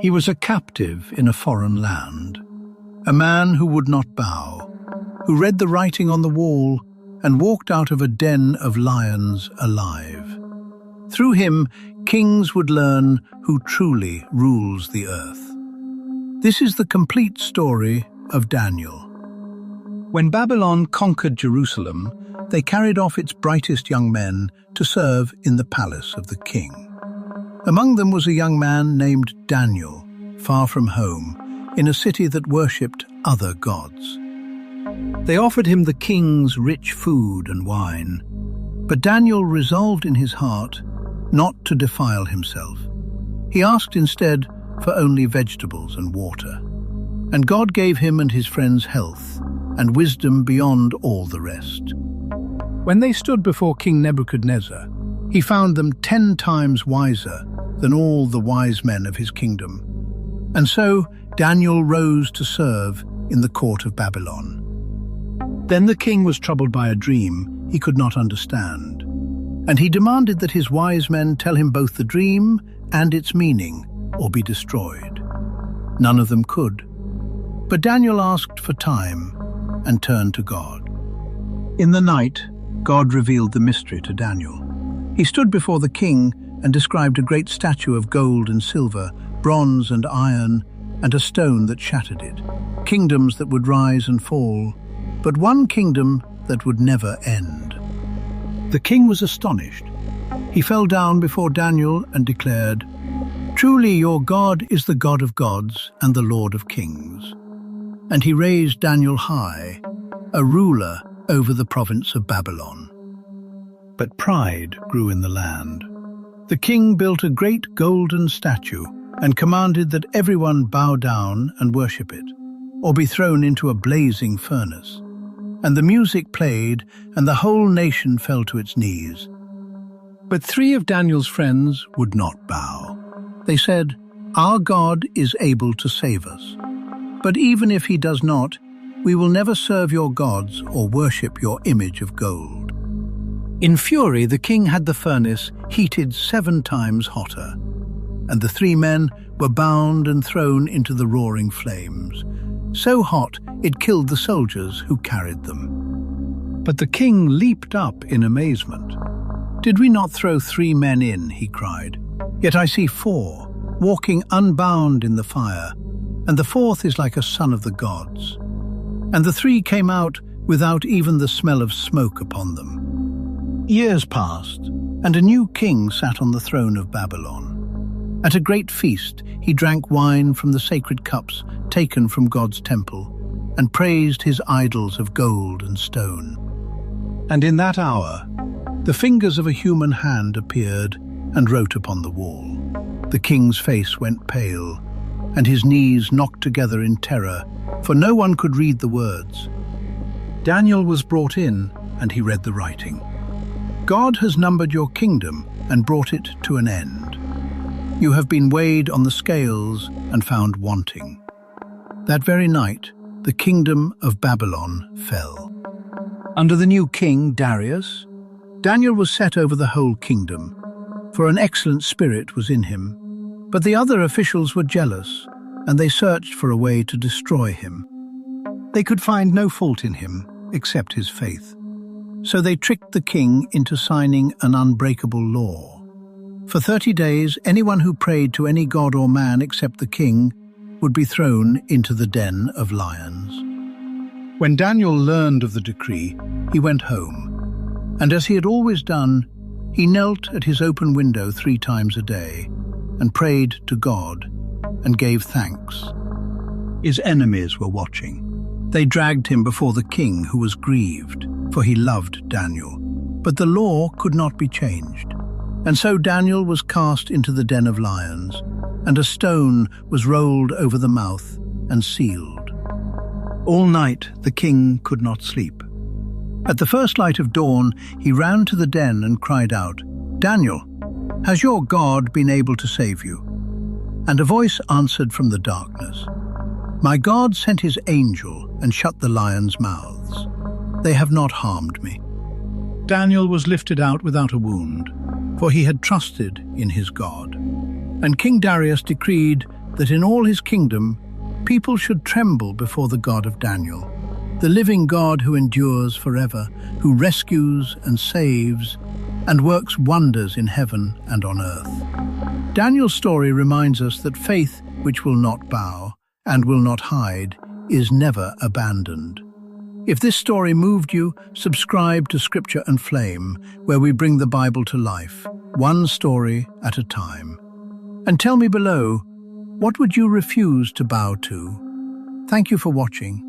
He was a captive in a foreign land, a man who would not bow, who read the writing on the wall and walked out of a den of lions alive. Through him, kings would learn who truly rules the earth. This is the complete story of Daniel. When Babylon conquered Jerusalem, they carried off its brightest young men to serve in the palace of the king. Among them was a young man named Daniel, far from home, in a city that worshipped other gods. They offered him the king's rich food and wine, but Daniel resolved in his heart not to defile himself. He asked instead for only vegetables and water, and God gave him and his friends health and wisdom beyond all the rest. When they stood before King Nebuchadnezzar, he found them 10 times wiser than all the wise men of his kingdom. And so Daniel rose to serve in the court of Babylon. Then the king was troubled by a dream he could not understand, and he demanded that his wise men tell him both the dream and its meaning, or be destroyed. None of them could. But Daniel asked for time and turned to God. In the night, God revealed the mystery to Daniel. He stood before the king and described a great statue of gold and silver, bronze and iron, and a stone that shattered it, kingdoms that would rise and fall, but one kingdom that would never end. The king was astonished. He fell down before Daniel and declared, "Truly your God is the God of gods and the Lord of kings." And he raised Daniel high, a ruler over the province of Babylon. But pride grew in the land. The king built a great golden statue and commanded that everyone bow down and worship it, or be thrown into a blazing furnace. And the music played, and the whole nation fell to its knees. But 3 of Daniel's friends would not bow. They said, "Our God is able to save us. But even if he does not, we will never serve your gods or worship your image of gold." In fury, the king had the furnace heated 7 times hotter, and the 3 men were bound and thrown into the roaring flames. So hot it killed the soldiers who carried them. But the king leaped up in amazement. "Did we not throw 3 men in?" he cried. "Yet I see 4, walking unbound in the fire, and the 4th is like a son of the gods." And the 3 came out without even the smell of smoke upon them. Years passed, and a new king sat on the throne of Babylon. At a great feast, he drank wine from the sacred cups taken from God's temple, and praised his idols of gold and stone. And in that hour, the fingers of a human hand appeared and wrote upon the wall. The king's face went pale, and his knees knocked together in terror, for no one could read the words. Daniel was brought in, and he read the writing. "God has numbered your kingdom and brought it to an end. You have been weighed on the scales and found wanting." That very night, the kingdom of Babylon fell. Under the new king, Darius, Daniel was set over the whole kingdom, for an excellent spirit was in him. But the other officials were jealous, and they searched for a way to destroy him. They could find no fault in him except his faith. So they tricked the king into signing an unbreakable law. For 30 days, anyone who prayed to any god or man except the king would be thrown into the den of lions. When Daniel learned of the decree, he went home, and as he had always done, he knelt at his open window 3 times a day and prayed to God and gave thanks. His enemies were watching. They dragged him before the king, who was grieved, for he loved Daniel. But the law could not be changed. And so Daniel was cast into the den of lions, and a stone was rolled over the mouth and sealed. All night the king could not sleep. At the first light of dawn, he ran to the den and cried out, "Daniel, has your God been able to save you?" And a voice answered from the darkness, "My God sent his angel and shut the lions' mouths. They have not harmed me." Daniel was lifted out without a wound, for he had trusted in his God. And King Darius decreed that in all his kingdom, people should tremble before the God of Daniel, the living God who endures forever, who rescues and saves and works wonders in heaven and on earth. Daniel's story reminds us that faith, which will not bow and will not hide, is never abandoned. If this story moved you, subscribe to Scripture and Flame, where we bring the Bible to life, one story at a time. And tell me below, what would you refuse to bow to? Thank you for watching.